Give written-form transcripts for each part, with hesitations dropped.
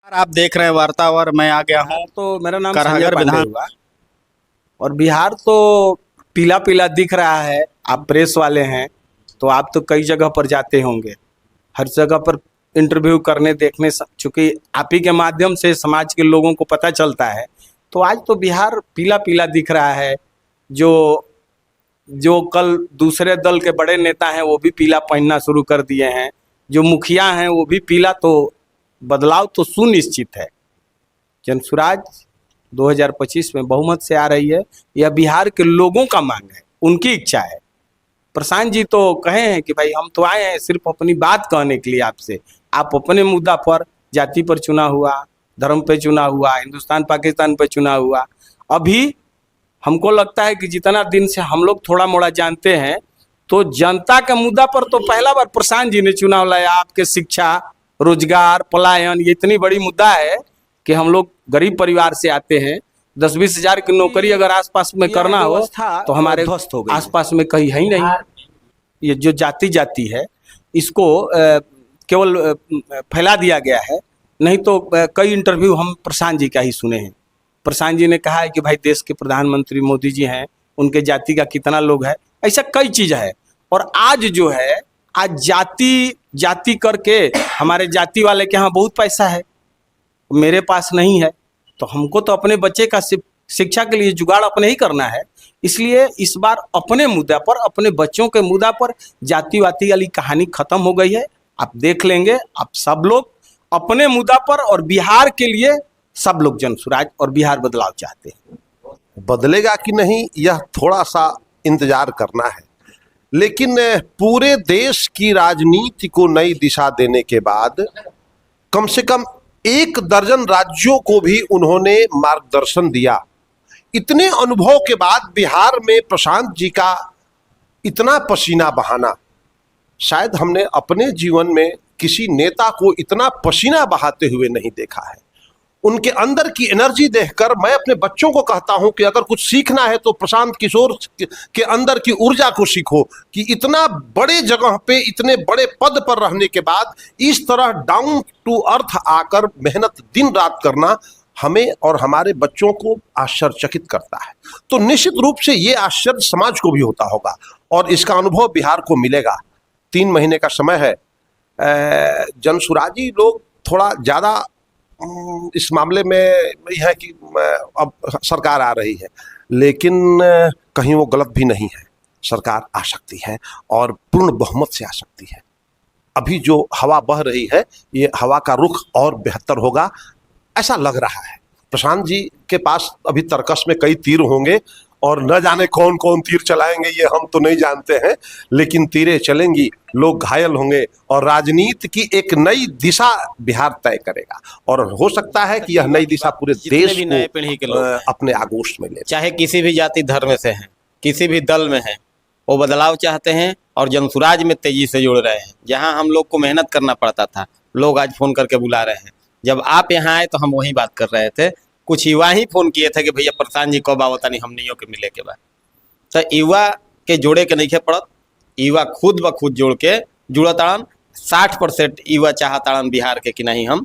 आप देख रहे हैं वार्तावर। मैं आ गया हूँ तो मेरा नाम करहगर संजय पांडे विधान। हुआ और बिहार तो पीला पीला दिख रहा है। आप प्रेस वाले हैं तो आप तो कई जगह पर जाते होंगे, हर जगह पर इंटरव्यू करने देखने, चूंकि आप ही के माध्यम से समाज के लोगों को पता चलता है। तो आज तो बिहार पीला पीला दिख रहा है। जो जो कल दूसरे दल के बड़े नेता हैं वो भी पीला पहनना शुरू कर दिए हैं, जो मुखिया हैं वो भी पीला। तो बदलाव तो सुनिश्चित है। जनसुराज 2025 में बहुमत से आ रही है। यह बिहार के लोगों का मांग है, उनकी इच्छा है। प्रशांत जी तो कहे हैं कि भाई हम तो आए हैं सिर्फ अपनी बात कहने के लिए आपसे। आप अपने मुद्दा पर, जाति पर चुना हुआ, धर्म पे चुना हुआ, हिंदुस्तान पाकिस्तान पे चुना हुआ। अभी हमको लगता है कि जितना दिन से हम लोग थोड़ा मोड़ा जानते हैं, तो जनता के मुद्दा पर तो पहला बार प्रशांत जी ने चुनाव लाया। आपके शिक्षा, रोजगार, पलायन, ये इतनी बड़ी मुद्दा है कि हम लोग गरीब परिवार से आते हैं। 10-20 हजार की नौकरी अगर आसपास में करना हो तो हमारे आसपास में कहीं है ही नहीं। ये जो जाति है इसको केवल फैला दिया गया है। नहीं तो कई इंटरव्यू हम प्रशांत जी का ही सुने हैं। प्रशांत जी ने कहा है कि भाई देश के प्रधानमंत्री मोदी जी हैं, उनके जाति का कितना लोग है, ऐसा कई चीज है। और आज जो है, आज जाति करके हमारे जाति वाले के यहाँ बहुत पैसा है, मेरे पास नहीं है। तो हमको तो अपने बच्चे का शिक्षा के लिए जुगाड़ अपने ही करना है। इसलिए इस बार अपने मुद्दा पर, अपने बच्चों के मुद्दा पर जाति वाती वाली कहानी खत्म हो गई है। आप देख लेंगे, आप सब लोग अपने मुद्दा पर और बिहार के लिए सब लोग जनसुराज और बिहार बदलाव चाहते हैं। बदलेगा कि नहीं यह थोड़ा सा इंतजार करना है, लेकिन पूरे देश की राजनीति को नई दिशा देने के बाद कम से कम 1 दर्जन राज्यों को भी उन्होंने मार्गदर्शन दिया। इतने अनुभव के बाद बिहार में प्रशांत जी का इतना पसीना बहाना, शायद हमने अपने जीवन में किसी नेता को इतना पसीना बहाते हुए नहीं देखा है। उनके अंदर की एनर्जी देखकर मैं अपने बच्चों को कहता हूं कि अगर कुछ सीखना है तो प्रशांत किशोर के अंदर की ऊर्जा को सीखो, कि इतना बड़े जगह पे, इतने बड़े पद पर रहने के बाद इस तरह डाउन टू अर्थ आकर मेहनत दिन रात करना हमें और हमारे बच्चों को आश्चर्यचकित करता है। तो निश्चित रूप से ये आश्चर्य समाज को भी होता होगा और इसका अनुभव बिहार को मिलेगा। 3 महीने का समय है। जनसुराजी लोग थोड़ा ज़्यादा इस मामले में यह है कि अब सरकार आ रही है, लेकिन कहीं वो गलत भी नहीं है। सरकार आ सकती है और पूर्ण बहुमत से आ सकती है। अभी जो हवा बह रही है, ये हवा का रुख और बेहतर होगा ऐसा लग रहा है। प्रशांत जी के पास अभी तर्कस में कई तीर होंगे और न जाने कौन कौन तीर चलाएंगे ये हम तो नहीं जानते हैं, लेकिन तीरें चलेंगी, लोग घायल होंगे और राजनीति की एक नई दिशा बिहार तय करेगा। और हो सकता है कि यह नई दिशा पूरे देश भी नए पीढ़ी के लोग अपने आगोश में ले, चाहे किसी भी जाति धर्म से हैं, किसी भी दल में हैं, वो बदलाव चाहते हैं और जनसुराज में तेजी से जुड़ रहे हैं। जहां हम लोग को मेहनत करना पड़ता था, लोग आज फोन करके बुला रहे हैं। जब आप यहाँ आए तो हम वही बात कर रहे थे। कुछ युवा ही फोन किए थे कि भैया प्रशांत जी कब आवता नहीं, हमनियों के मिले के बाद। तो युवा के जोड़े के नहीं पड़त, युवा खुद ब खुद जोड़ के जुड़ताड़न। 60% युवा चाहताड़न बिहार के कि नहीं हम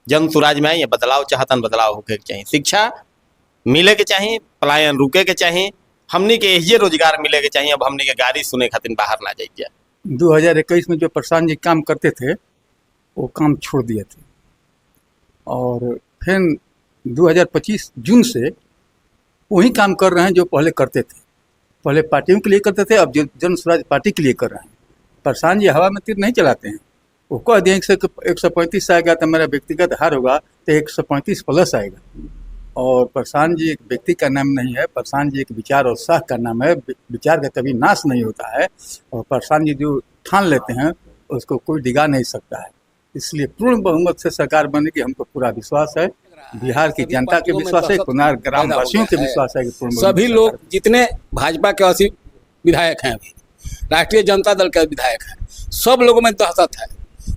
जनसुराज में आए, बदलाव चाहतन, बदलाव होके के चाहिए, शिक्षा मिले के चाहिए, पलायन रुके के चाहिए, हमनी के ये रोजगार मिले के चाहिए। अब हमनी के गाड़ी सुने खातिर बाहर ना जाइए। 2021 में जो प्रशांत जी काम करते थे वो काम छोड़ दिए थे और फिर 2025 जून से वही काम कर रहे हैं जो पहले करते थे। पहले पार्टियों के लिए करते थे, अब जनसुराज पार्टी के लिए कर रहे हैं। प्रशांत जी हवा में तीर नहीं चलाते हैं। वो कह दिए 135 आएगा तो मेरा व्यक्तिगत हार होगा, तो 135 प्लस आएगा। और प्रशांत जी एक व्यक्ति का नाम नहीं है, प्रशांत जी एक विचार और उत्साह का नाम है। विचार का कभी नाश नहीं होता है और प्रशांत जी जो ठान लेते हैं उसको कोई डिगा नहीं सकता है। इसलिए पूर्ण बहुमत से सरकार बनेगी, हमको पूरा विश्वास है। बिहार की जनता के विश्वास है, कुनार ग्रामवासियों के विश्वास है कि सभी लोग जितने भाजपा के 80 विधायक हैं, अभी राष्ट्रीय जनता दल के विधायक हैं, सब लोगों में दहशत है।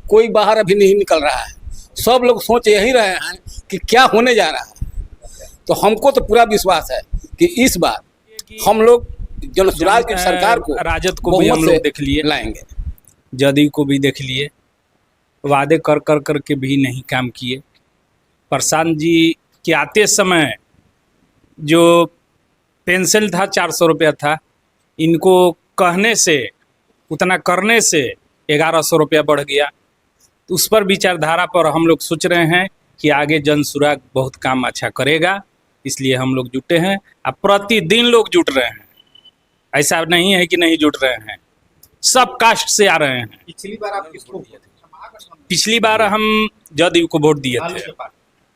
कोई बाहर अभी नहीं निकल रहा है। सब लोग सोच यही रहे हैं कि क्या होने जा रहा है। तो हमको तो पूरा विश्वास है कि इस बार हम लोग जनसुराज की सरकार को, राजद को भी हम लोग देख लिए, लाएंगे, जदयू को भी देख लिए, वादे कर कर के भी नहीं काम किए। प्रशांत जी के आते समय जो पेंशन था 400 रुपया था, इनको कहने से उतना करने से 1100 रुपया बढ़ गया। तो उस पर विचारधारा पर हम लोग सोच रहे हैं कि आगे जन सुराग बहुत काम अच्छा करेगा, इसलिए हम लोग जुटे हैं। अब प्रतिदिन लोग जुट रहे हैं, ऐसा नहीं है कि नहीं जुट रहे हैं, सब कास्ट से आ रहे हैं। पिछली बार आप किसको दिए थे? पिछली बार हम जदयू को वोट दिए थे।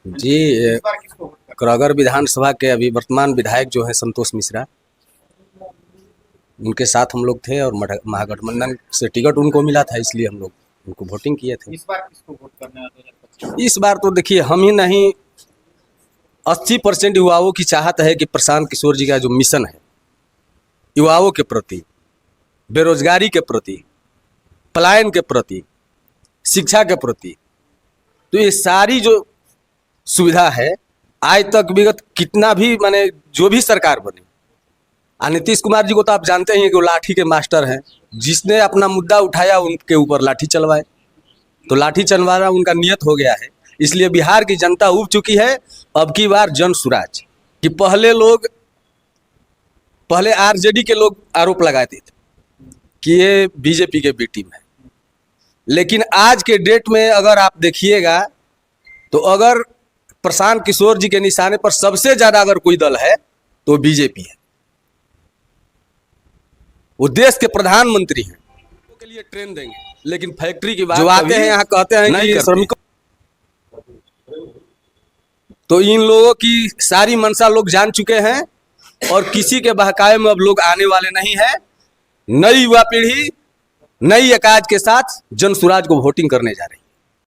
जी, इस बार किसको वोट करना? करागर विधानसभा के अभी वर्तमान विधायक जो है संतोष मिश्रा, उनके साथ हम लोग थे और महागठबंधन से टिकट उनको मिला था, इसलिए हम लोग उनको वोटिंग किए थे। इस बार किसको वोट करना है 2025? इस बार तो देखिए, हम ही नहीं 80% युवाओं की चाहत है कि प्रशांत किशोर जी का जो मिशन है युवाओं के प्रति, बेरोजगारी के प्रति, पलायन के प्रति, शिक्षा के प्रति, तो ये सारी जो सुविधा है आज तक विगत कितना भी माने जो भी सरकार बनी, नीतीश कुमार जी को तो आप जानते ही हैं कि वो लाठी के मास्टर हैं। जिसने अपना मुद्दा उठाया उनके ऊपर लाठी चलवाए, तो लाठी चलवाना उनका नियत हो गया है। इसलिए बिहार की जनता उब चुकी है। अब की बार जन सुराज कि पहले आरजेडी के लोग आरोप लगाते थे कि ये बीजेपी के बी टीम है, लेकिन आज के डेट में अगर आप देखिएगा तो अगर प्रशांत किशोर जी के निशाने पर सबसे ज्यादा अगर कोई दल है तो बीजेपी है। वो देश के प्रधानमंत्री हैं, के लिए ट्रेन देंगे, लेकिन फैक्ट्री की बात जो आते हैं यहाँ कहते हैं कि श्रमिकों, तो इन लोगों की सारी मंशा लोग जान चुके हैं और किसी के बहकावे में अब लोग आने वाले नहीं है। नई युवा पीढ़ी नई अकाज के साथ जन सुराज को वोटिंग करने जा रही है।